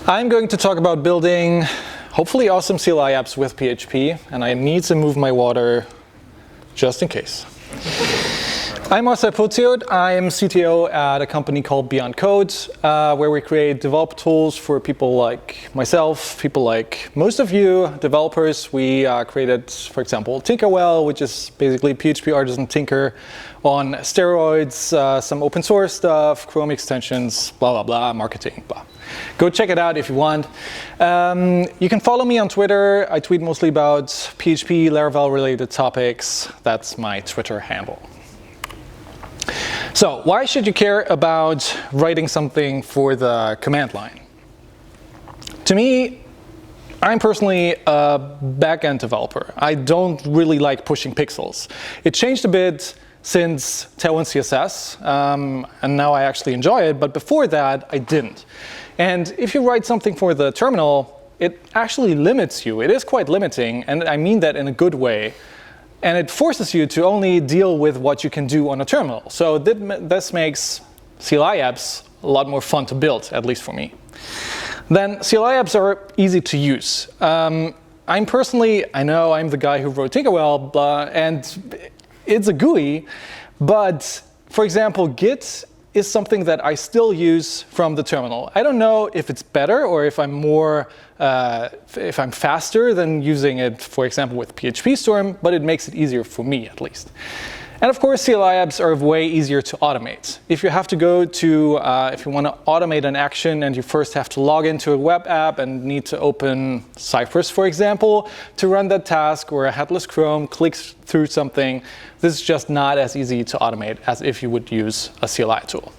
I'm going to talk about building hopefully awesome CLI apps with PHP, and I need to move my water just in case. I'm Marcel Pociot. I'm CTO at a company called Beyond Code, where we create developer tools for people like myself, people like most of you developers. We created, for example, Tinkerwell, which is basically PHP artisan Tinker on steroids, some open source stuff, Chrome extensions, blah, blah, blah, marketing, blah. Go check it out if you want. You can follow me on Twitter. I tweet mostly about PHP, Laravel related topics. That's my Twitter handle. So why should you care about writing something for the command line? To me, I'm personally a back-end developer. I don't really like pushing pixels. It changed a bit since Tailwind CSS, and now I actually enjoy it, but before that, I didn't. And if you write something for the terminal, it actually limits you. It is quite limiting, and I mean that in a good way. And it forces you to only deal with what you can do on a terminal. So this makes CLI apps a lot more fun to build, at least for me. Then CLI apps are easy to use. I'm personally, I know I'm the guy who wrote Tinkerwell, and it's a GUI, but for example, Git is something that I still use from the terminal. I don't know if it's better or if I'm if I'm faster than using it, for example, with PHP Storm, but it makes it easier for me at least. And of course, CLI apps are way easier to automate. If you have to go to, if you want to automate an action and you first have to log into a web app and need to open Cypress, for example, to run that task, or a headless Chrome clicks through something, this is just not as easy to automate as if you would use a CLI tool.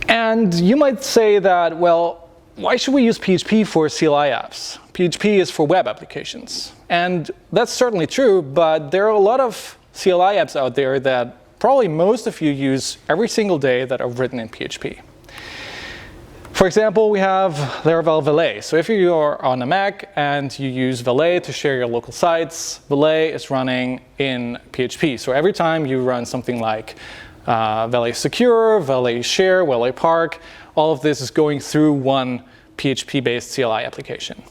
And you might say that, well, why should we use PHP for CLI apps? PHP is for web applications. And that's certainly true, but there are a lot of CLI apps out there that probably most of you use every single day that are written in PHP. For example, we have Laravel Valet. So if you are on a Mac and you use Valet to share your local sites, Valet is running in PHP. So every time you run something like Valet Secure, Valet Share, Valet Park, all of this is going through one PHP-based CLI application.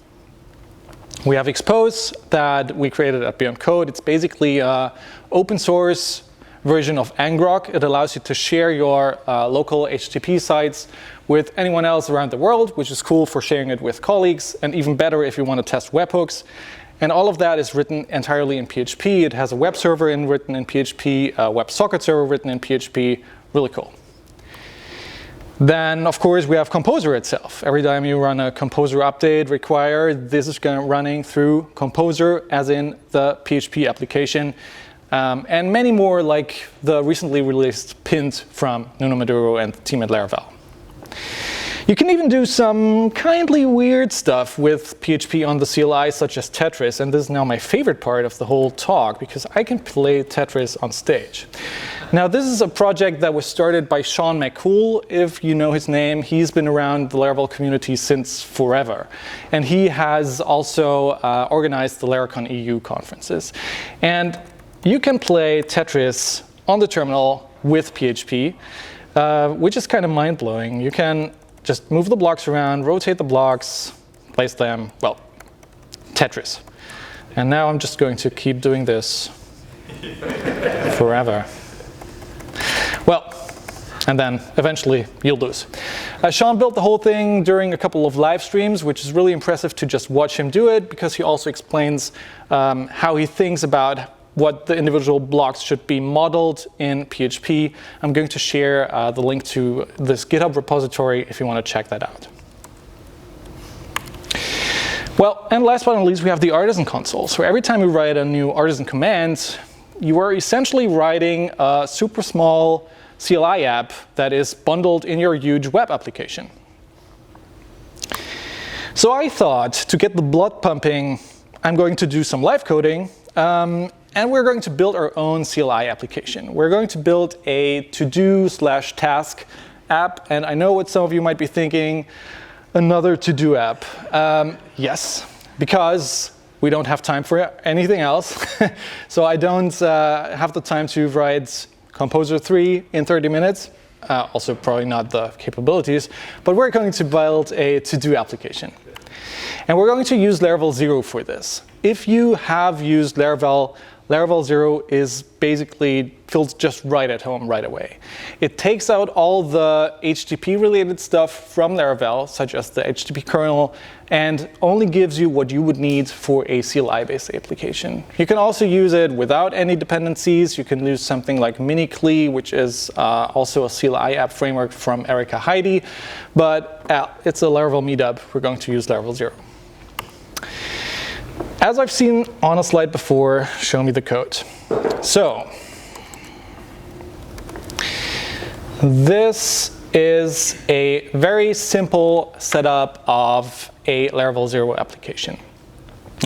We have Expose that we created at Beyond Code. It's basically an open source version of ngrok. It allows you to share your local HTTP sites with anyone else around the world, which is cool for sharing it with colleagues, and even better if you want to test webhooks. And all of that is written entirely in PHP. It has a web server written in PHP, a WebSocket server written in PHP. Really cool. Then, of course, we have Composer itself. Every time you run a Composer update required, this is running through Composer, as in the PHP application. And many more, like the recently released Pint from Nuno Maduro and the team at Laravel. You can even do some kindly weird stuff with PHP on the CLI, such as Tetris. And this is now my favorite part of the whole talk, because I can play Tetris on stage. Now, this is a project that was started by Sean McCool. If you know his name, he's been around the Laravel community since forever. And he has also organized the Laracon EU conferences. And you can play Tetris on the terminal with PHP, which is kind of mind-blowing. You can just move the blocks around, rotate the blocks, place them, well, Tetris. And now I'm just going to keep doing this forever. Well, and then eventually you'll lose. Sean built the whole thing during a couple of live streams, which is really impressive to just watch him do it, because he also explains how he thinks about what the individual blocks should be modeled in PHP. I'm going to share the link to this GitHub repository if you want to check that out. Well, and last but not least, we have the artisan console. So every time you write a new artisan command, you are essentially writing a super small CLI app that is bundled in your huge web application. So I thought, to get the blood pumping, I'm going to do some live coding. And we're going to build our own CLI application. We're going to build a to-do/task app. And I know what some of you might be thinking, another to-do app. Yes, because we don't have time for anything else. So I don't have the time to write Composer 3 in 30 minutes. also probably not the capabilities, but we're going to build a to-do application. And we're going to use Laravel 0 for this. If you have used Laravel, Laravel 0 is basically feels just right at home right away. It takes out all the HTTP related stuff from Laravel, such as the HTTP kernel, and only gives you what you would need for a CLI based application. You can also use it without any dependencies. You can use something like Mini-Cli, which is also a CLI app framework from Erika Heidi, but it's a Laravel Meetup. We're going to use Laravel 0. As I've seen on a slide before, show me the code. So this is a very simple setup of a Laravel 0 application.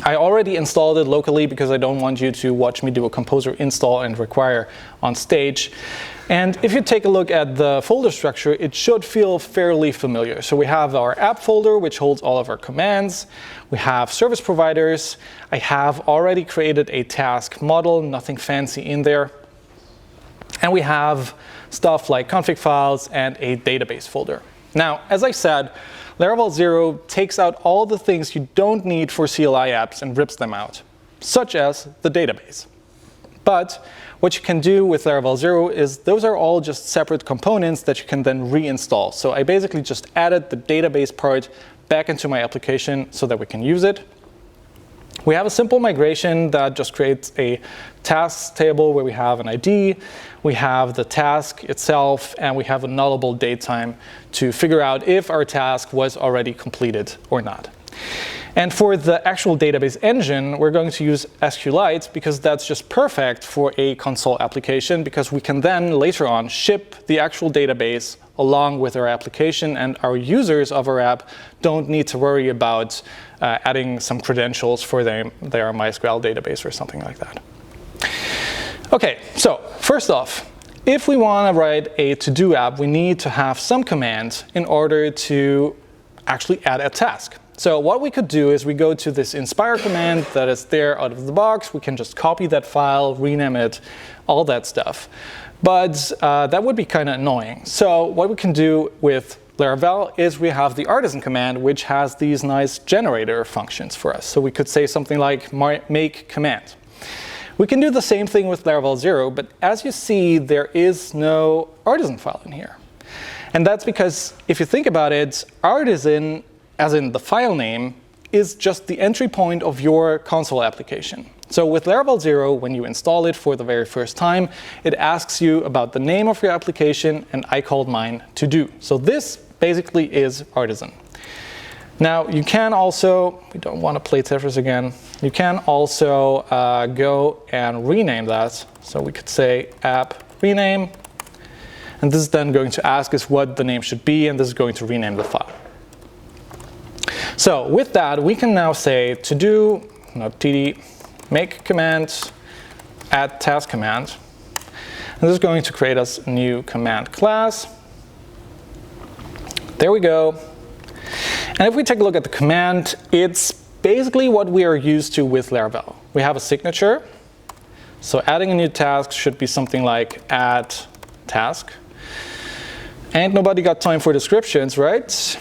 I already installed it locally because I don't want you to watch me do a composer install and require on stage. And if you take a look at the folder structure, it should feel fairly familiar. So we have our app folder, which holds all of our commands. We have service providers. I have already created a task model, nothing fancy in there. And we have stuff like config files and a database folder. Now, as I said, Laravel 0 takes out all the things you don't need for CLI apps and rips them out, such as the database. But what you can do with Laravel 0 is those are all just separate components that you can then reinstall. So I basically just added the database part back into my application so that we can use it. We have a simple migration that just creates a tasks table where we have an ID, we have the task itself, and we have a nullable datetime to figure out if our task was already completed or not. And for the actual database engine, we're going to use SQLite because that's just perfect for a console application, because we can then later on ship the actual database along with our application, and our users of our app don't need to worry about adding some credentials for their MySQL database or something like that. Okay, so first off, if we want to write a to-do app, we need to have some commands in order to actually add a task. So what we could do is we go to this inspire command that is there out of the box. We can just copy that file, rename it, all that stuff. But that would be kind of annoying. So what we can do with Laravel is we have the artisan command, which has these nice generator functions for us. So we could say something like make command. We can do the same thing with Laravel 0, but as you see, there is no artisan file in here. And that's because if you think about it, artisan, as in the file name, is just the entry point of your console application. So with Laravel 0, when you install it for the very first time, it asks you about the name of your application, and I called mine to do. So this basically is artisan. Now you can also, we don't want to play Tetris again, you can also go and rename that. So we could say app rename, and this is then going to ask us what the name should be, and this is going to rename the file. So with that, we can now say to do, not td, make command, add task command. And this is going to create us a new command class. There we go. And if we take a look at the command, it's basically what we are used to with Laravel. We have a signature. So adding a new task should be something like add task. Ain't nobody got time for descriptions, right?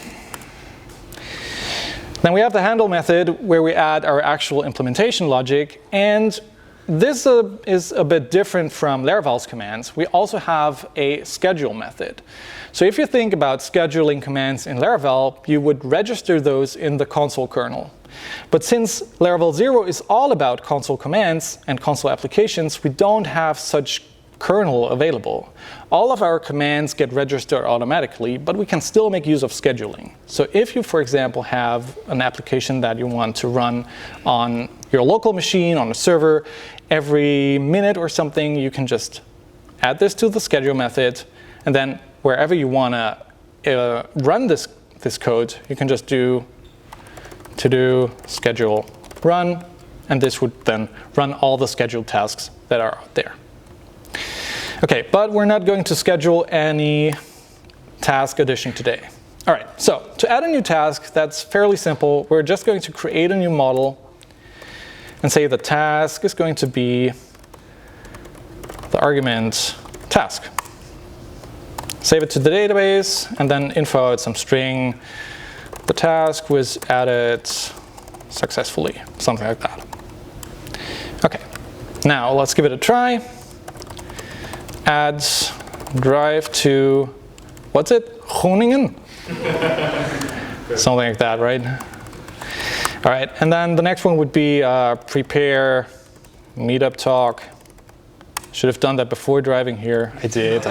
Then we have the handle method where we add our actual implementation logic, and this is a bit different from Laravel's commands. We also have a schedule method. So if you think about scheduling commands in Laravel, you would register those in the console kernel. But since Laravel 0 is all about console commands and console applications, we don't have such kernel available. All of our commands get registered automatically, but we can still make use of scheduling. So if you, for example, have an application that you want to run on your local machine, on a server, every minute or something, you can just add this to the schedule method, and then wherever you want to run this code, you can just do to-do schedule run, and this would then run all the scheduled tasks that are out there. Okay, but we're not going to schedule any task addition today. All right, so to add a new task, that's fairly simple. We're just going to create a new model and say the task is going to be the argument task. save it to the database, and then info out some string. The task was added successfully, something like that. Okay, now let's give it a try. Add drive to, what's it? Groningen? Something like that, right? All right, and then the next one would be prepare meetup talk. Should have done that before driving here. I did.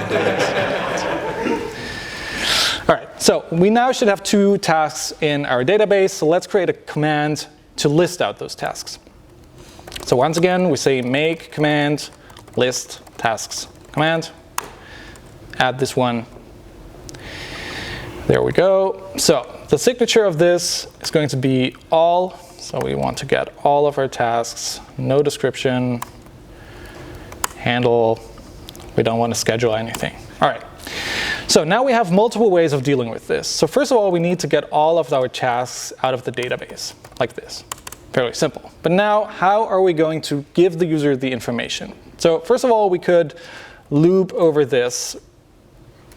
All right, so we now should have 2 tasks in our database. So let's create a command to list out those tasks. So once again, we say make command list tasks command. Add this one. There we go. So the signature of this is going to be all. So we want to get all of our tasks, no description, handle. We don't want to schedule anything. All right. So now we have multiple ways of dealing with this. So first of all, we need to get all of our tasks out of the database, like this. Fairly simple. But now, how are we going to give the user the information? So first of all, we could loop over this.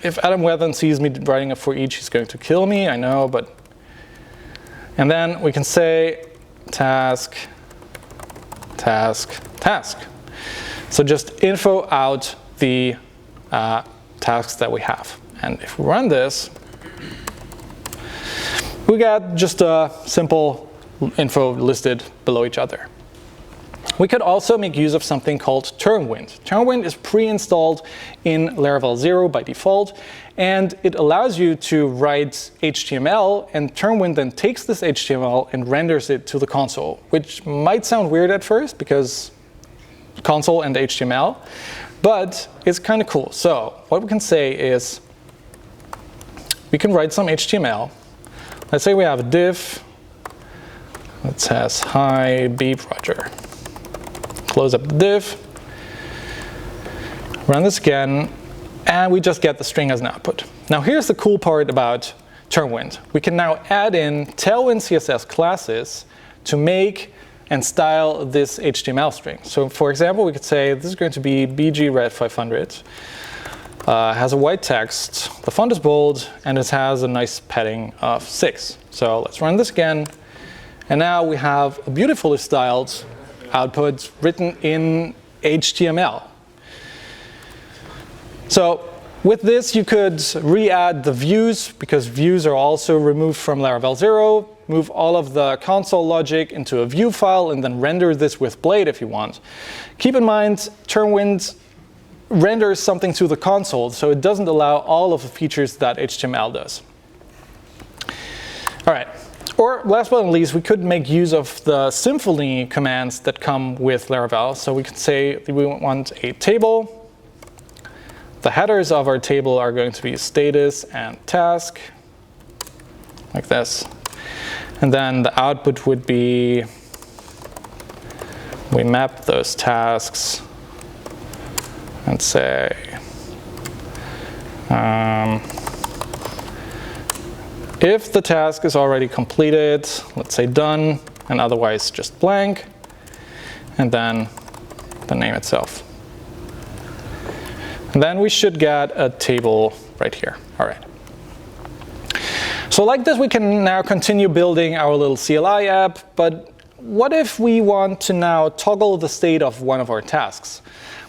If Adam Wethen sees me writing a for each, he's going to kill me, I know, but. And then we can say task, task, task. So just info out the tasks that we have. And if we run this, we got just a simple info listed below each other. We could also make use of something called Tailwind. Tailwind is pre-installed in Laravel 0 by default, and it allows you to write HTML, and Tailwind then takes this HTML and renders it to the console, which might sound weird at first because console and HTML, but it's kind of cool. So what we can say is we can write some HTML. Let's say we have a div that says, hi, beep Roger. Close up the div, run this again, and we just get the string as an output. Now here's the cool part about Tailwind. We can now add in Tailwind CSS classes to make and style this HTML string. So for example, we could say this is going to be BG red 500, has a white text, the font is bold, and it has a nice padding of 6. So let's run this again, and now we have a beautifully styled output written in HTML. So with this, you could re-add the views, because views are also removed from Laravel 0, move all of the console logic into a view file, and then render this with Blade if you want. Keep in mind, Tailwind renders something to the console, so it doesn't allow all of the features that HTML does. All right. Or last but not least, we could make use of the Symphony commands that come with Laravel. So we could say we want a table. The headers of our table are going to be status and task, like this. And then the output would be, we map those tasks and say, if the task is already completed, let's say done, and otherwise just blank, and then the name itself. And then we should get a table right here. All right. So like this, we can now continue building our little CLI app, but what if we want to now toggle the state of one of our tasks?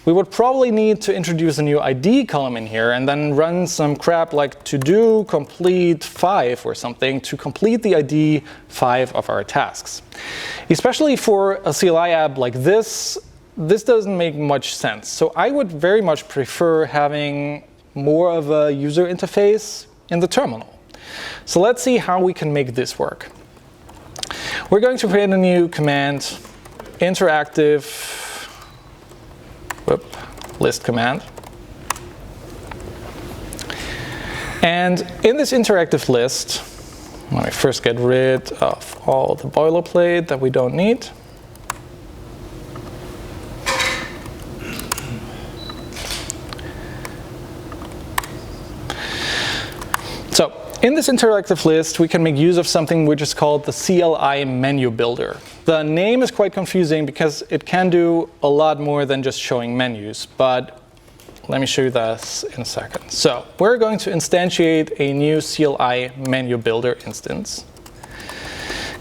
We would probably need to introduce a new ID column in here and then run some crap like to do complete 5 or something to complete the ID 5 of our tasks. Especially for a CLI app like this, this doesn't make much sense. So I would very much prefer having more of a user interface in the terminal. So let's see how we can make this work. We're going to create a new command, interactive list command. And in this interactive list, let me first get rid of all the boilerplate that we don't need. So in this interactive list, we can make use of something which is called the Cli Menu Builder. The name is quite confusing because it can do a lot more than just showing menus, but let me show you this in a second. So we're going to instantiate a new Cli Menu Builder instance.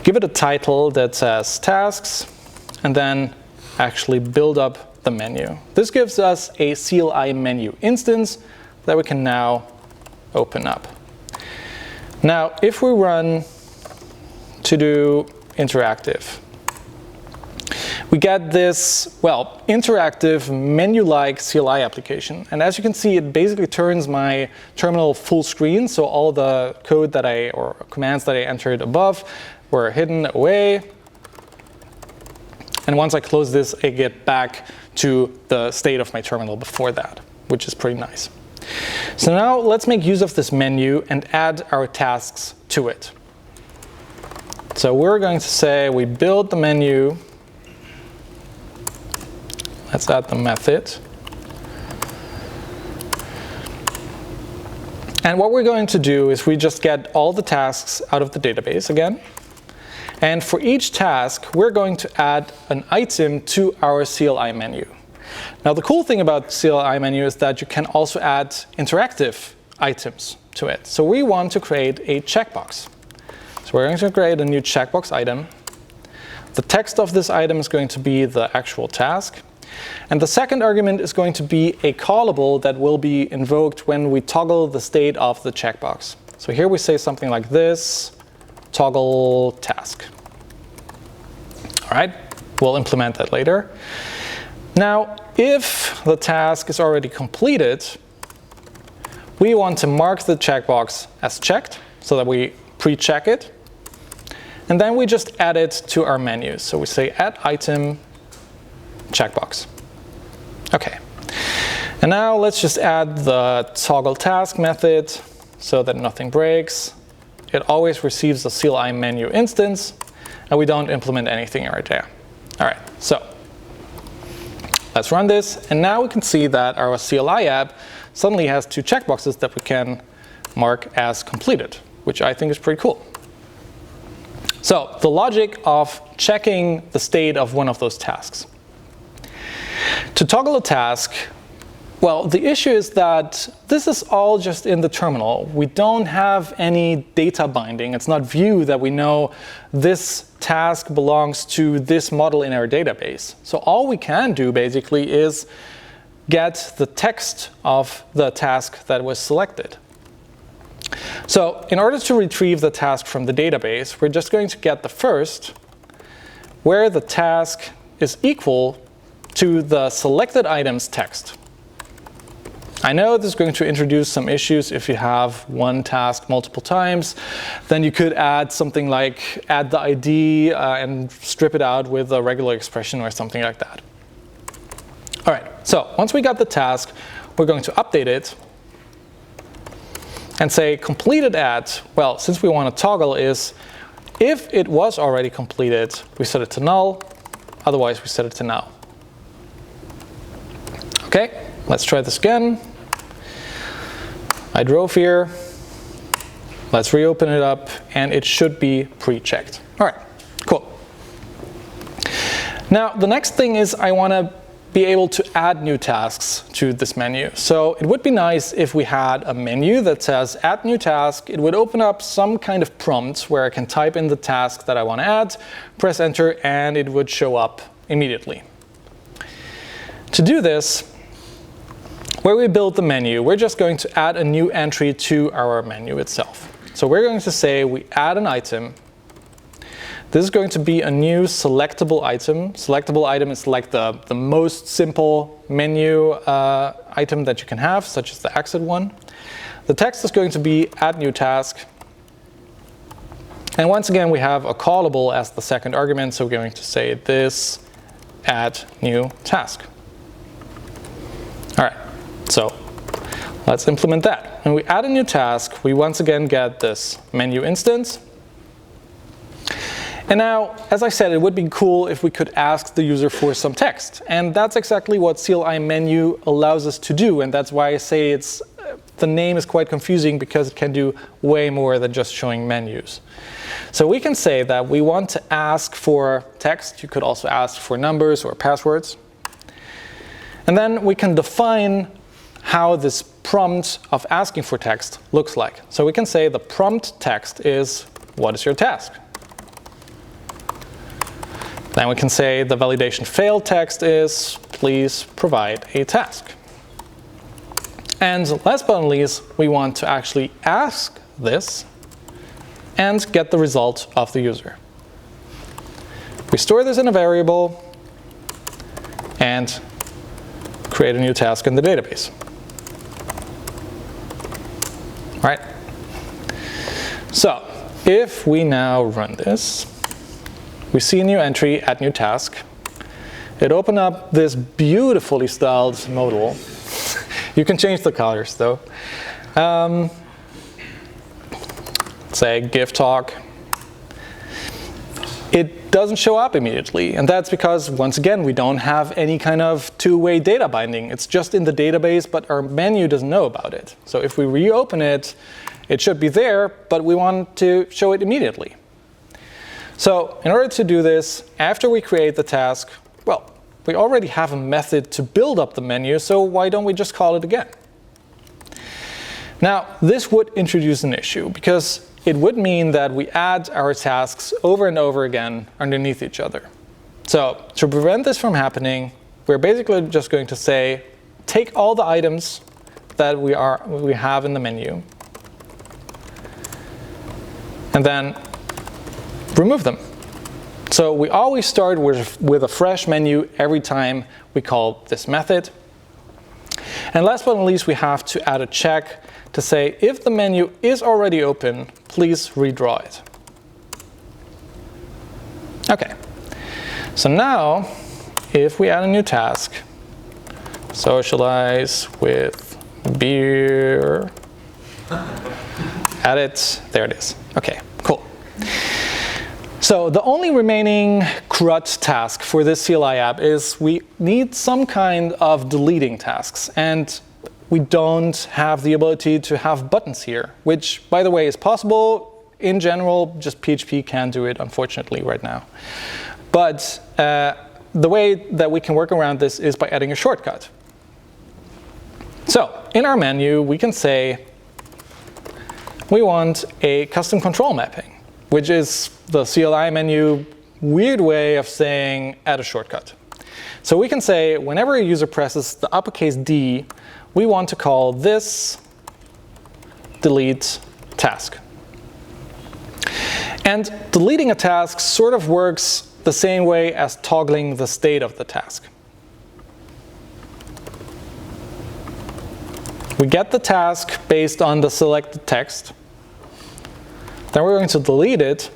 Give it a title that says tasks, and then actually build up the menu. This gives us a Cli menu instance that we can now open up. Now, if we run to do interactive, we get this, well, interactive menu-like CLI application. And as you can see, it basically turns my terminal full screen. So all the code that or commands that I entered above were hidden away. And once I close this, I get back to the state of my terminal before that, which is pretty nice. So now let's make use of this menu and add our tasks to it. So we're going to say we build the menu. Let's add the method. And what we're going to do is we just get all the tasks out of the database again. And for each task, we're going to add an item to our CLI menu. Now, the cool thing about CLI menu is that you can also add interactive items to it. So we want to create a checkbox. So we're going to create a new checkbox item. The text of this item is going to be the actual task. And the second argument is going to be a callable that will be invoked when we toggle the state of the checkbox. So here we say something like this, toggle task. All right, we'll implement that later. Now, if the task is already completed, we want to mark the checkbox as checked so that we pre-check it. And then we just add it to our menu. So we say add item checkbox. OK. And now let's just add the toggle task method so that nothing breaks. It always receives the CLI menu instance, and we don't implement anything right there. All right, so let's run this. And now we can see that our CLI app suddenly has two checkboxes that we can mark as completed, which I think is pretty cool. So the logic of checking the state of one of those tasks. To toggle a task, well, the issue is that this is all just in the terminal. We don't have any data binding. It's not Vue that we know this task belongs to this model in our database. So all we can do basically is get the text of the task that was selected. So in order to retrieve the task from the database, we're just going to get the first, where the task is equal to the selected item's text. I know this is going to introduce some issues if you have one task multiple times. Then you could add something like add the ID and strip it out with a regular expression or something like that. All right, so once we got the task, we're going to update it and say completed at, well, since we want to toggle is, if it was already completed, we set it to null. Otherwise, we set it to now. OK, let's try this again. I drove here. Let's reopen it up, and it should be pre-checked. All right, cool. Now, the next thing is I want to be able to add new tasks to this menu. So it would be nice if we had a menu that says add new task. It would open up some kind of prompt where I can type in the task that I want to add, press enter, and it would show up immediately. To do this, where we build the menu, we're just going to add a new entry to our menu itself. So we're going to say we add an item. This is going to be a new selectable item. Selectable item is like the most simple menu item that you can have, such as the exit one. The text is going to be add new task. And once again, we have a callable as the second argument. So we're going to say this add new task. All right, so let's implement that. When we add a new task, we once again get this menu instance. And now, as I said, it would be cool if we could ask the user for some text. And that's exactly what CLI menu allows us to do. And that's why I say the name is quite confusing, because it can do way more than just showing menus. So we can say that we want to ask for text. You could also ask for numbers or passwords. And then we can define how this prompt of asking for text looks like. So we can say the prompt text is, what is your task? Then we can say the validation failed text is, please provide a task. And last but not least, we want to actually ask this and get the result of the user. We store this in a variable and create a new task in the database. All right. So if we now run this, we see a new entry, add new task. It opened up this beautifully styled modal. You can change the colors though. Say give talk. It doesn't show up immediately, and that's because, once again, we don't have any kind of two-way data binding. It's just in the database, but our menu doesn't know about it. So if we reopen it, it should be there, but we want to show it immediately. So in order to do this, after we create the task, well, we already have a method to build up the menu, so why don't we just call it again? Now, this would introduce an issue, because it would mean that we add our tasks over and over again underneath each other. So to prevent this from happening, we're basically just going to say, take all the items that we have in the menu, and then remove them. So we always start with a fresh menu every time we call this method. And last but not least, we have to add a check to say, if the menu is already open, please redraw it. OK. So now, if we add a new task, socialize with beer, add it, there it is. OK, cool. So the only remaining CRUD task for this CLI app is we need some kind of deleting tasks. And we don't have the ability to have buttons here, which, by the way, is possible. In general, just PHP can't do it, unfortunately, right now. But the way that we can work around this is by adding a shortcut. So in our menu, we can say we want a custom control mapping, which is the CLI menu weird way of saying add a shortcut. So we can say whenever a user presses the uppercase D, we want to call this delete task. And deleting a task sort of works the same way as toggling the state of the task. We get the task based on the selected text. Then we're going to delete it.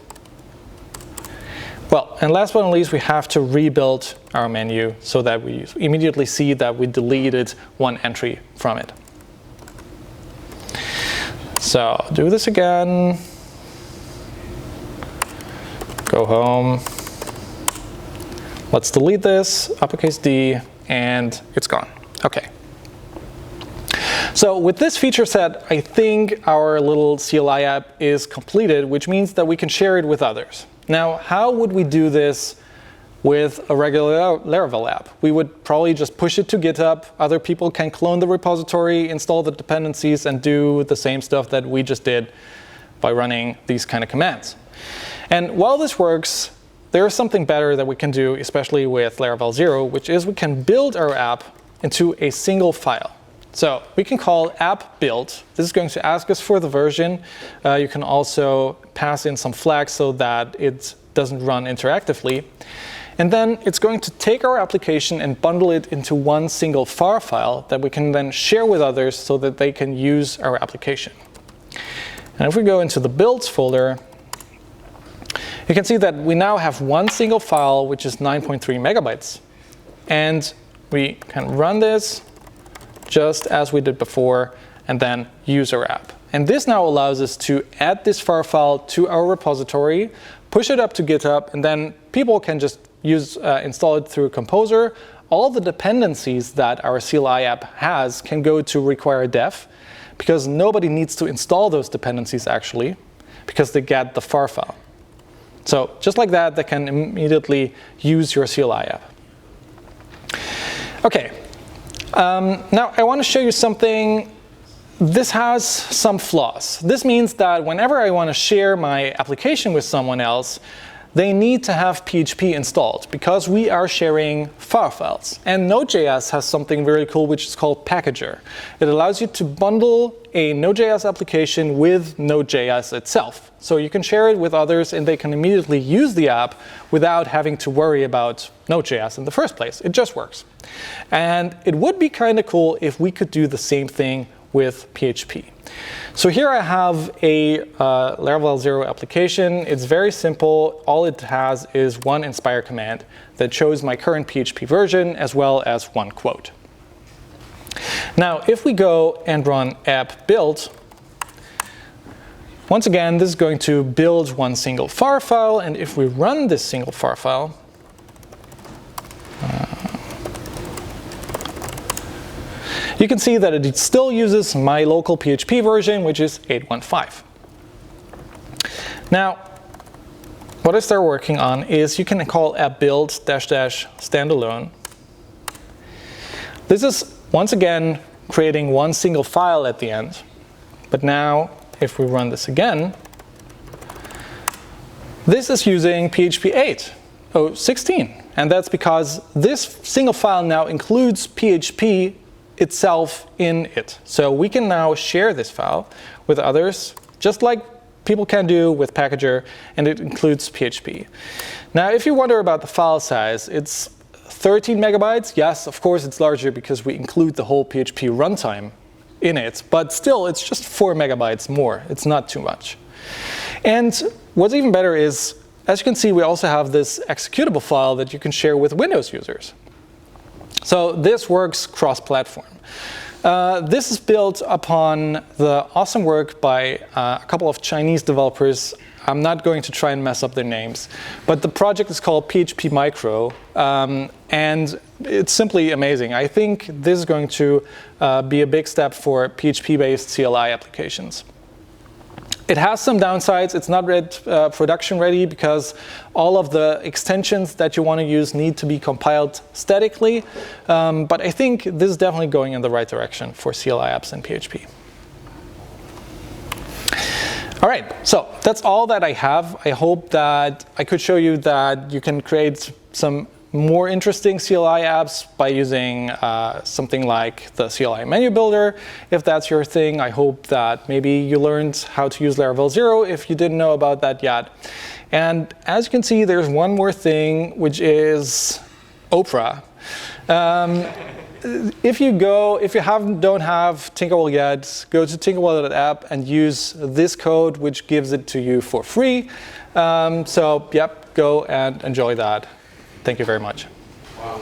Well, and last but not least, we have to rebuild our menu so that we immediately see that we deleted one entry from it. So do this again. Go home. Let's delete this, uppercase D, and it's gone. OK. So with this feature set, I think our little CLI app is completed, which means that we can share it with others. Now, how would we do this with a regular Laravel app? We would probably just push it to GitHub. Other people can clone the repository, install the dependencies, and do the same stuff that we just did by running these kind of commands. And while this works, there is something better that we can do, especially with Laravel 0, which is we can build our app into a single file. So we can call app build. This is going to ask us for the version. You can also pass in some flags so that it doesn't run interactively. And then it's going to take our application and bundle it into one single FAR file that we can then share with others so that they can use our application. And if we go into the builds folder, you can see that we now have one single file, which is 9.3 megabytes. And we can run this just as we did before, and then use our app. And this now allows us to add this FAR file to our repository, push it up to GitHub, and then people can just install it through Composer. All the dependencies that our CLI app has can go to require dev, because nobody needs to install those dependencies actually, because they get the FAR file. So just like that, they can immediately use your CLI app. OK. Now, I want to show you something. This has some flaws. This means that whenever I want to share my application with someone else, they need to have PHP installed because we are sharing file files. And Node.js has something very cool which is called Packager. It allows you to bundle a Node.js application with Node.js itself. So you can share it with others and they can immediately use the app without having to worry about Node.js in the first place. It just works. And it would be kind of cool if we could do the same thing with PHP. So here I have a Laravel 0 application. It's very simple. All it has is one inspire command that shows my current PHP version as well as one quote. Now, if we go and run app build, once again, this is going to build one single FAR file. And if we run this single FAR file, you can see that it still uses my local PHP version, which is 8.15. Now, what I start working on is you can call app build -- standalone. This is, once again, creating one single file at the end. But now, if we run this again, this is using PHP 8.16. And that's because this single file now includes PHP itself in it. So we can now share this file with others, just like people can do with Packager, and it includes PHP. Now, if you wonder about the file size, it's 13 megabytes. Yes, of course, it's larger because we include the whole PHP runtime in it, but still, it's just 4 megabytes more. It's not too much. And what's even better is, as you can see, we also have this executable file that you can share with Windows users. So this works cross-platform. This is built upon the awesome work by a couple of Chinese developers. I'm not going to try and mess up their names, but the project is called PHP Micro, and it's simply amazing. I think this is going to be a big step for PHP-based CLI applications. It has some downsides. It's not production ready because all of the extensions that you want to use need to be compiled statically. But I think this is definitely going in the right direction for CLI apps in PHP. All right, so that's all that I have. I hope that I could show you that you can create some more interesting CLI apps by using something like the Cli Menu Builder. If that's your thing, I hope that maybe you learned how to use Laravel 0 if you didn't know about that yet. And as you can see, there's one more thing, which is Opera. If you don't have Tinkerwell yet, go to tinkerwell.app and use this code, which gives it to you for free. So, yep, go and enjoy that. Thank you very much. Wow.